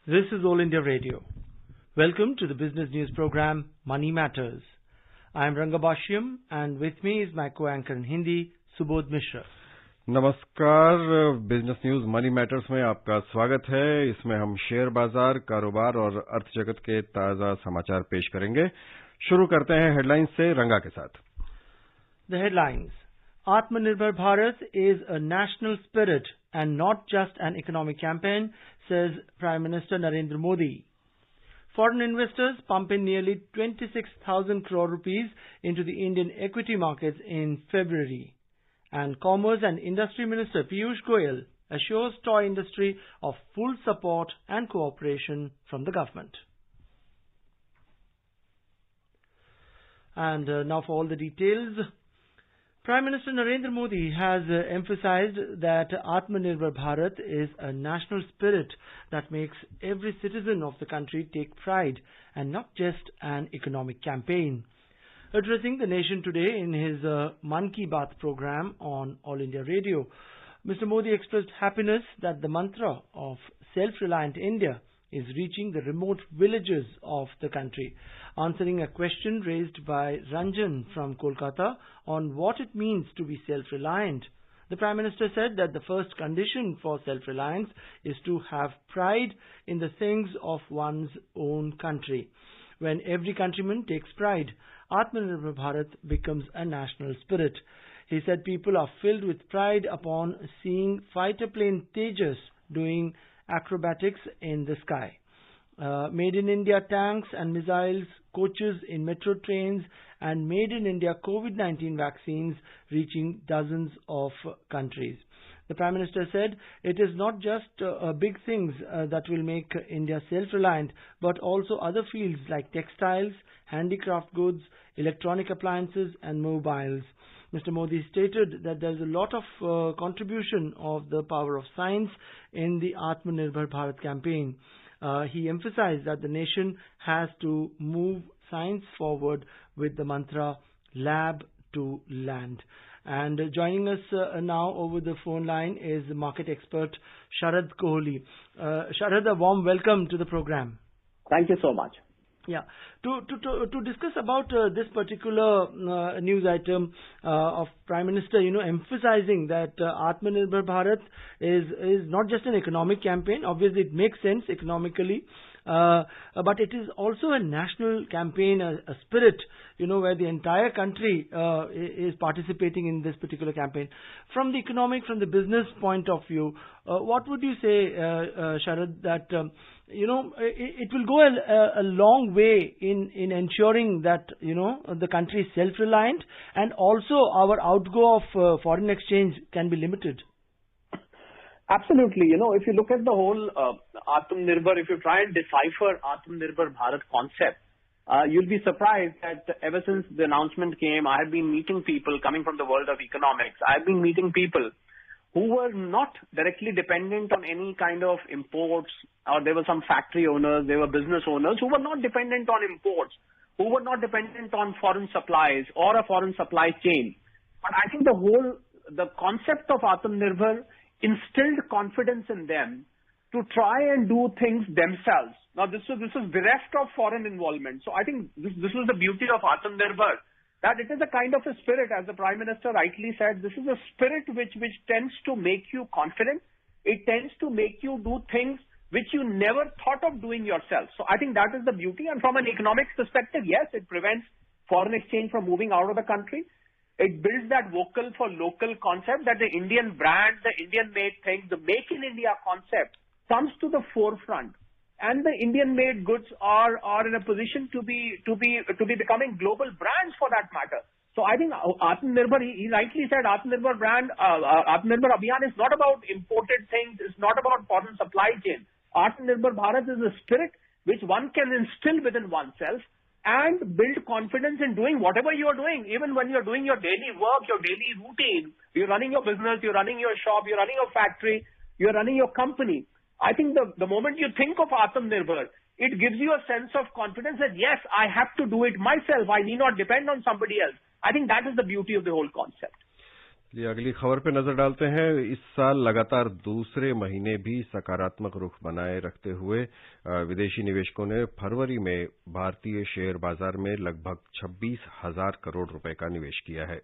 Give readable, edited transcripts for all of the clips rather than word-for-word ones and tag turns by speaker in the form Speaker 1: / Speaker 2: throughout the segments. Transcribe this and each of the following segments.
Speaker 1: This is All India Radio. Welcome to the business news program Money Matters. I am Rangabashyam and with me is my co-anchor in Hindi, Subodh Mishra.
Speaker 2: नमस्कार, business news money matters में आपका स्वागत है। इसमें हम share बाजार, कारोबार और अर्थ जगत के ताजा समाचार पेश करेंगे। शुरू करते हैं हेडलाइंस से रंगा के साथ।
Speaker 1: The headlines. Atmanirbhar Bharat is a national spirit and not just an economic campaign, says Prime Minister Narendra Modi. Foreign investors pump in nearly 26,000 crore rupees into the Indian equity markets in February. And Commerce and Industry Minister Piyush Goyal assures toy industry of full support and cooperation from the government. And now for all the details. Prime Minister Narendra Modi has emphasized that Atmanirbhar Bharat is a national spirit that makes every citizen of the country take pride and not just an economic campaign. Addressing the nation today in his Mann Ki Baat program on All India Radio, Mr. Modi expressed happiness that the mantra of self-reliant India is reaching the remote villages of the country. Answering a question raised by Ranjan from Kolkata on what it means to be self-reliant, the Prime Minister said that the first condition for self-reliance is to have pride in the things of one's own country. When every countryman takes pride, Atmanirbhar Bharat becomes a national spirit. He said people are filled with pride upon seeing fighter plane Tejas doing acrobatics in the sky. Made in India tanks and missiles, coaches in metro trains, and made in India COVID-19 vaccines reaching dozens of countries. The Prime Minister said it is not just big things that will make India self-reliant, but also other fields like textiles, handicraft goods, electronic appliances and mobiles. Mr. Modi stated that there is a lot of contribution of the power of science in the Atmanirbhar Bharat campaign. He emphasized that the nation has to move science forward with the mantra lab to land. And joining us now over the phone line is market expert Sharad Kohli. Sharad, a warm welcome to the program.
Speaker 3: Thank you so much.
Speaker 1: Yeah, to discuss about this particular news item of Prime Minister, emphasizing that Atmanirbhar Bharat is not just an economic campaign. Obviously, it makes sense economically, but it is also a national campaign, a spirit, where the entire country is participating in this particular campaign. From the economic, from the business point of view, what would you say, Sharad, that it will go a long way in ensuring that the country is self-reliant and also our outgo of foreign exchange can be limited?
Speaker 3: Absolutely. If you look at the whole Atmanirbhar, if you try and decipher Atmanirbhar Bharat concept, you'll be surprised that ever since the announcement came, I have been meeting people coming from the world of economics. I've been meeting people who were not directly dependent on any kind of imports, or there were some factory owners, there were business owners who were not dependent on imports, who were not dependent on foreign supplies or a foreign supply chain. But I think the concept of Atmanirbhar instilled confidence in them to try and do things themselves. Now, this is bereft of foreign involvement. So I think this is the beauty of Atmanirbhar, that it is a kind of a spirit, as the Prime Minister rightly said. This is a spirit which tends to make you confident. It tends to make you do things which you never thought of doing yourself. So I think that is the beauty. And from an economics perspective, yes, it prevents foreign exchange from moving out of the country. It builds that vocal for local concept, that the Indian brand, the Indian made thing, the Make in India concept comes to the forefront. And the Indian made goods are in a position to be becoming global brands for that matter. So I think Atmanirbhar, he rightly said, Atmanirbhar brand, Atmanirbhar Abhiyan is not about imported things, it's not about foreign supply chain. Atmanirbhar Bharat is a spirit which one can instill within oneself and build confidence in doing whatever you are doing. Even when you're doing your daily work, your daily routine, you're running your business, you're running your shop, you're running your factory, you're running your company. I think the moment you think of Atmanirbhar, it gives you a sense of confidence that yes, I have to do it myself. I need not depend on somebody else. I think that is the beauty of the whole concept.
Speaker 2: ये अगली खबर पे नजर डालते हैं। इस साल लगातार दूसरे महीने भी सकारात्मक रुख बनाए रखते हुए विदेशी निवेशकों ने फरवरी में भारतीय शेयर बाजार में लगभग 26,000 करोड़ रुपए का निवेश किया है।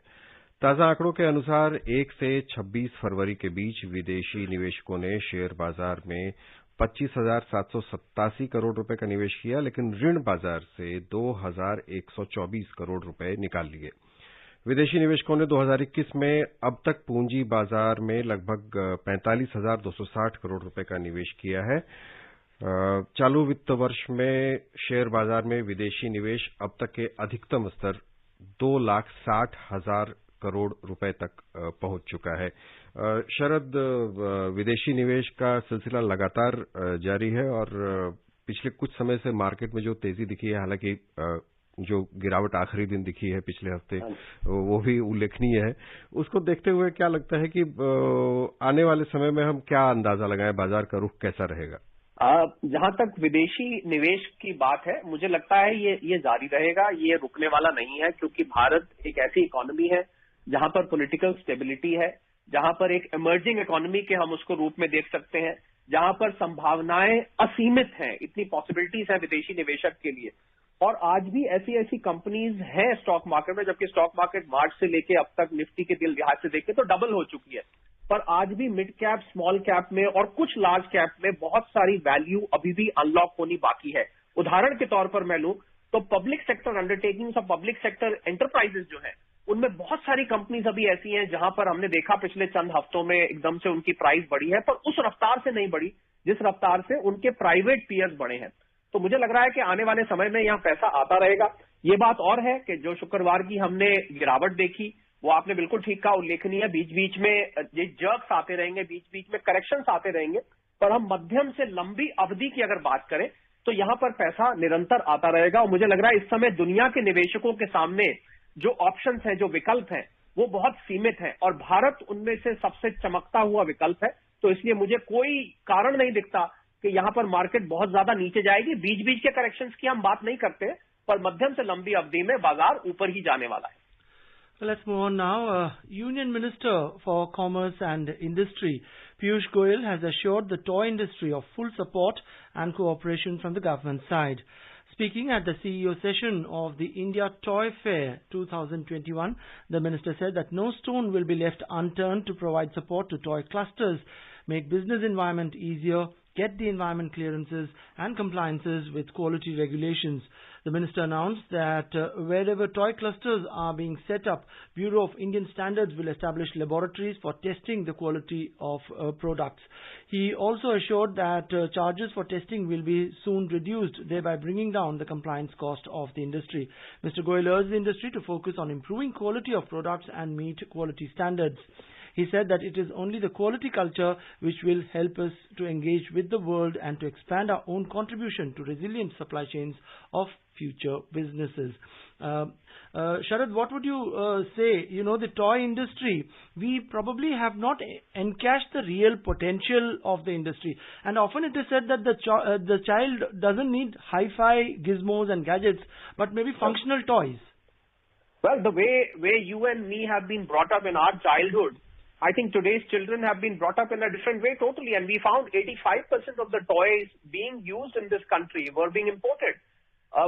Speaker 2: ताजा आंकड़ों के अनुसार 1 से 26 फरवरी के बीच विदेशी निवेशकों ने शेयर बाजार में 25,787 करोड़ रुपए का निवेश किया, लेकिन ऋण बाजार से 2,124 करोड़ रुपए निकाल लिए। विदेशी निवेशकों ने 2021 में अब तक पूंजी बाजार में लगभग 45,260 करोड़ रुपए का निवेश किया है। चालू वित्त वर्ष में शेयर बाजार में विदेशी निवेश अब तक के अधिकतम स्तर 2,60,000 करोड़ रुपए तक पहुंच चुका है। शरद, विदेशी निवेश का सिलसिला लगातार जारी है और पिछले कुछ समय से मार्केट में जो तेजी दिखी है, हालांकि जो गिरावट आखिरी दिन दिखी है पिछले हफ्ते वो भी उल्लेखनीय है, उसको देखते हुए क्या लगता है कि आने वाले समय में हम क्या अंदाजा लगाएं, बाजार का रुख कैसा रहेगा?
Speaker 3: जहां तक विदेशी निवेश की बात है, मुझे लगता है ये जारी रहेगा, ये रुकने वाला नहीं है, क्योंकि भारत एक ऐसी इकोनॉमी है जहां पर पॉलिटिकल स्टेबिलिटी है, जहां पर एक इमर्जिंग इकोनॉमी के हम उसको रूप में देख सकते हैं, जहां पर संभावनाएं असीमित हैं, इतनी पॉसिबिलिटीज हैं विदेशी निवेशक के लिए। और आज भी ऐसी कंपनीज हैं स्टॉक मार्केट में, जबकि स्टॉक मार्केट मार्च से लेके अब तक निफ्टी के लिहाज से देखें तो डबल हो चुकी है, पर आज भी मिड कैप, स्मॉल कैप में और कुछ लार्ज कैप में बहुत सारी वैल्यू अभी भी अनलॉक होनी बाकी है। उदाहरण के तौर पर मैं लूं तो पब्लिक सेक्टर अंडरटेकिंग्स और पब्लिक सेक्टर एंटरप्राइजेस जो हैं, उनमें बहुत सारी कंपनीज अभी ऐसी हैं जहां पर हमने देखा पिछले चंद हफ्तों में एकदम से उनकी प्राइस बढ़ी है, पर उस रफ्तार से नहीं बढ़ी जिस रफ्तार से उनके प्राइवेट पीयर्स बढ़े हैं। तो मुझे लग रहा है कि आने वाले समय में यहाँ पैसा आता रहेगा। ये बात और है कि जो शुक्रवार की हमने गिरावट देखी, वो आपने बिल्कुल ठीक कहा, उल्लेखनीय है। बीच बीच में ये जर्क्स आते रहेंगे, बीच बीच में करेक्शंस आते रहेंगे, पर हम मध्यम से लंबी अवधि की अगर बात करें तो यहाँ पर पैसा निरंतर आता रहेगा। और मुझे लग रहा है इस समय दुनिया के निवेशकों के सामने जो ऑप्शंस हैं, जो विकल्प हैं, वो बहुत सीमित हैं और भारत उनमें से सबसे चमकता हुआ विकल्प है। तो इसलिए मुझे कोई कारण नहीं दिखता कि यहां पर मार्केट बहुत ज्यादा नीचे जाएगी। बीच बीच के करेक्शंस की हम बात नहीं करते, पर मध्यम से लंबी अवधि में बाजार ऊपर ही जाने वाला है।
Speaker 1: Let's move on now. Union Minister for Commerce and Industry, Piyush Goyal, has assured the toy industry of full support and cooperation from the government side. Speaking at the CEO session of the India Toy Fair 2021, the minister said that no stone will be left unturned to provide support to toy clusters, make business environment easier, get the environment clearances and compliances with quality regulations. The minister announced that wherever toy clusters are being set up, Bureau of Indian Standards will establish laboratories for testing the quality of products. He also assured that charges for testing will be soon reduced, thereby bringing down the compliance cost of the industry. Mr. Goyal urged the industry to focus on improving quality of products and meet quality standards. He said that it is only the quality culture which will help us to engage with the world and to expand our own contribution to resilient supply chains of future businesses. Sharad, what would you say? You know, the toy industry, we probably have not encashed the real potential of the industry. And often it is said that the child doesn't need hi-fi gizmos and gadgets, but maybe functional toys.
Speaker 3: Well, the way you and me have been brought up in our childhood, I think today's children have been brought up in a different way totally, and we found 85% of the toys being used in this country were being imported.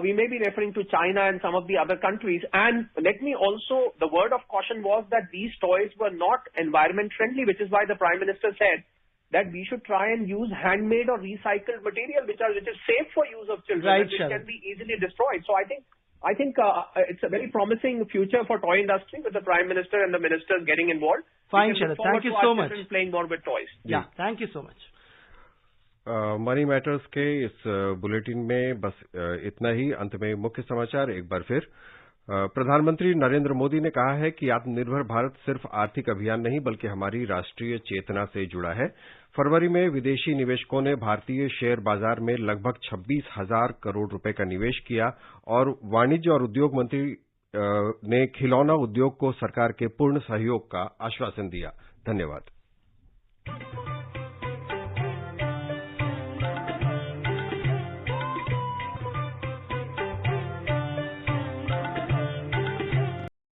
Speaker 3: We may be referring to China and some of the other countries. And let me also, the word of caution was that these toys were not environment friendly, which is why the Prime Minister said that we should try and use handmade or recycled material, which is safe for use of children,
Speaker 1: right,
Speaker 3: and which can be easily destroyed. So I think it's a very promising future for toy industry with the Prime Minister and the ministers getting involved.
Speaker 1: Fine, Sharad. Thank you so much.
Speaker 3: Playing more with toys.
Speaker 1: Yeah, thank you so much.
Speaker 2: Money matters के इस bulletin में बस इतना ही। अंत में मुख्य समाचार एक बार फिर। प्रधानमंत्री नरेंद्र मोदी ने कहा है कि आत्मनिर्भर भारत सिर्फ आर्थिक अभियान नहीं बल्कि हमारी राष्ट्रीय चेतना से जुड़ा है। फरवरी में विदेशी निवेशकों ने भारतीय शेयर बाजार में लगभग 26,000 करोड़ रुपए का निवेश किया और वाणिज्य और उद्योग मंत्री ने खिलौना उद्योग को सरकार के पूर्ण सहयोग का आश्वासन दिया। धन्यवाद।